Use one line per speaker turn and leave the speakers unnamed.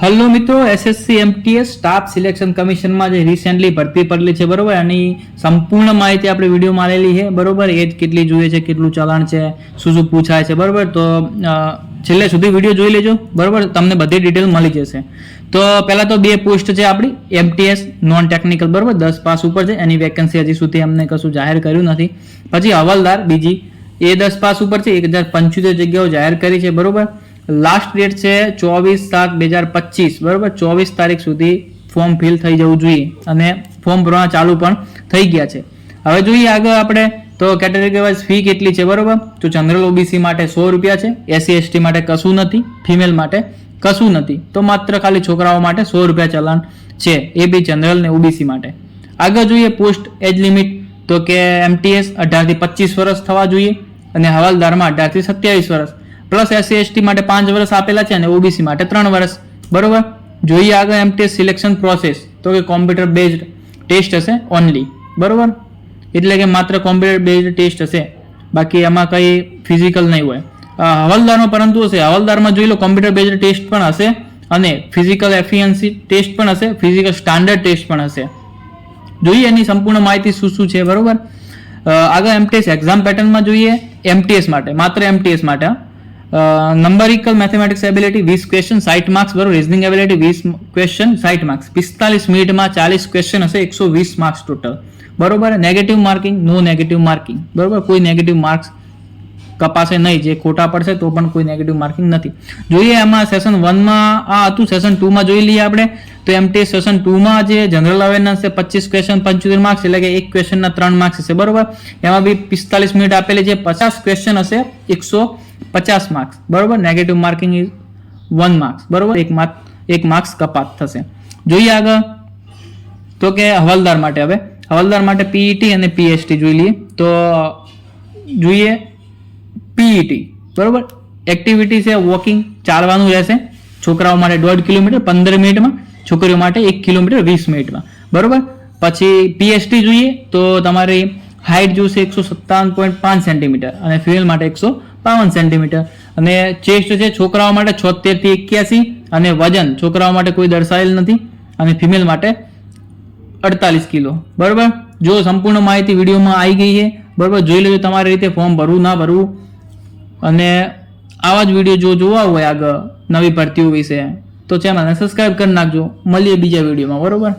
Hello મિત્રો, SSC MTS staff selection કમિશનમાં જે recently ભરતી પડેલી છે બરોબર, એની સંપૂર્ણ માહિતી આપણે વિડીયોમાં આલેલી છે બરોબર. એજ કેટલી જોઈએ છે, કેટલું ચલણ છે, શું શું પૂછાય છે બરોબર. તો છેલ્લે સુધી વિડીયો જોઈ લેજો બરોબર, તમને બધી ડિટેલ મળી જશે. તો પહેલા તો બે પોસ્ટ છે આપણી એમટીએસ નોન ટેકનિકલ બરોબર, 10 પાસ ઉપર છે. એની વેકેન્સી હજી સુધી અમને કશું જાહેર કર્યું નથી. પછી હવાલદાર બીજી એ 10 પાસ ઉપર છે, 1075 જગ્યાઓ જાહેર કરી છે બરોબર. લાસ્ટ ડેટ છે 24/7/2025 બરોબર. 24 તારીખ સુધી ફોર્મ ફિલ થઈ જવું જોઈએ અને ફોર્મ ભરવા ચાલુ પણ થઈ ગયા છે. હવે જોઈએ આગળ આપણે તો કેટેગરી વાઇઝ ફી કેટલી છે બરોબર. તો જનરલ ઓબીસી માટે 100 રૂપિયા છે, એસસી એસટી માટે કશું નથી, ફિમેલ માટે કશું નથી. તો માત્ર ખાલી છોકરાઓ માટે 100 રૂપિયા ચલાન છે, એ બી જનરલ ને ઓબીસી માટે. આગળ જોઈએ પોસ્ટ એજ લિમિટ, તો કે એમટીએસ 18 થી 25 વર્ષ થવા જોઈએ અને હવાલદારમાં 18 થી 27 વર્ષ પ્લસ એસસી એસટી માટે 5 વર્ષ આપેલા છે અને ઓબીસી માટે 3 વર્ષ બરોબર. જોઈએ આગળ એમટીએસ સિલેક્શન પ્રોસેસ, તો કે કોમ્પ્યુટર બેઝડ ટેસ્ટ હશે ઓનલી બરોબર. એટલે કે માત્ર કોમ્પ્યુટર બેઝડ ટેસ્ટ હશે, બાકી એમાં કઈ ફિઝિકલ નહીં હોય. હવાલદારમાં પરંતુ હશે, હવાલદારમાં જોઈ લો કોમ્પ્યુટર બેઝડ ટેસ્ટ પણ હશે અને ફિઝિકલ એફિશિયન્સી ટેસ્ટ પણ હશે, ફિઝિકલ સ્ટાન્ડર્ડ ટેસ્ટ પણ હશે. જોઈએ એની સંપૂર્ણ માહિતી શું શું છે બરોબર. આગળ એમટીએસ એક્ઝામ પેટર્નમાં જોઈએ એમટીએસ માટે, માત્ર એમટીએસ માટે નંબરિકલ મેથેમેટિક્સ એબિલિટી 20 ક્વેશ્ચન 60 માર્ક્સ બરોબર. રીઝનિંગ એબિલિટી 20 ક્વેશ્ચન 60 માર્ક્સ, 45 મિનિટમાં 40 ક્વેશ્ચન હશે, 120 માર્ક્સ ટોટલ બરોબર. નેગેટિવ માર્કિંગ, નો નેગેટિવ માર્કિંગ બરોબર. કોઈ નેગેટિવ માર્ક્સ કપાશે નહીં, જે ખોટા પડશે તો પણ કોઈ નેગેટિવ માર્કિંગ નથી. જોઈએ એમાં સેશન 1 માં આ હતું, સેશન 2 માં જોઈ લઈએ આપણે. તો એમટીએસ સેશન 2 માં જે જનરલ અવેરનેસ છે 25 ક્વેશ્ચન 75 માર્ક્સ, એટલે કે એક ક્વેશ્ચનના 3 માર્ક્સ હશે બરોબર. એમાં બી 45 મિનિટ આપેલી છે, 50 ક્વેશ્ચન હશે, 150 માર્ક્સ બરોબર. નેગેટિવ માર્કિંગ ઇઝ 1 માર્ક્સ બરોબર, એક માર્ક્સ કપાત થશે. જોઈએ આગળ તો કે હવાલદાર માટે, હવે હવાલદાર માટે પીઈટી અને પીએસટી જોઈ લઈએ. તો જોઈએ પીઈટી બરોબર. એક્ટિવિટી છે વોકિંગ, ચાલવાનું રહેશે. છોકરાઓ માટે 1.5 કિલોમીટર 15 મિનિટમાં, છોકરીઓ માટે 1 કિલોમીટર 20 મિનિટમાં બરોબર. પછી પીએસટી જોઈએ તો તમારી હાઇટ જોશે 157.5 સેન્ટીમીટર અને ફિમેલ માટે 152 સેન્ટીમીટર. અને ચેસ્ટ છે છોકરાઓ માટે 76 થી 81 અને વજન છોકરાઓ માટે કોઈ દર્શાવેલ નથી અને ફિમેલ માટે 48 કિલો બરોબર. જો સંપૂર્ણ માહિતી વિડીયોમાં આવી ગઈ છે બરોબર, જોઈ લેજો તમારી રીતે ફોર્મ ભરવું ના ભરવું. અને આવા જ વિડીયો જો જોવા હોય આગળ નવી ભરતીઓ વિશે તો ચેનલને સબસ્ક્રાઇબ કરી નાખજો. મળીએ બીજા વિડીયોમાં બરોબર.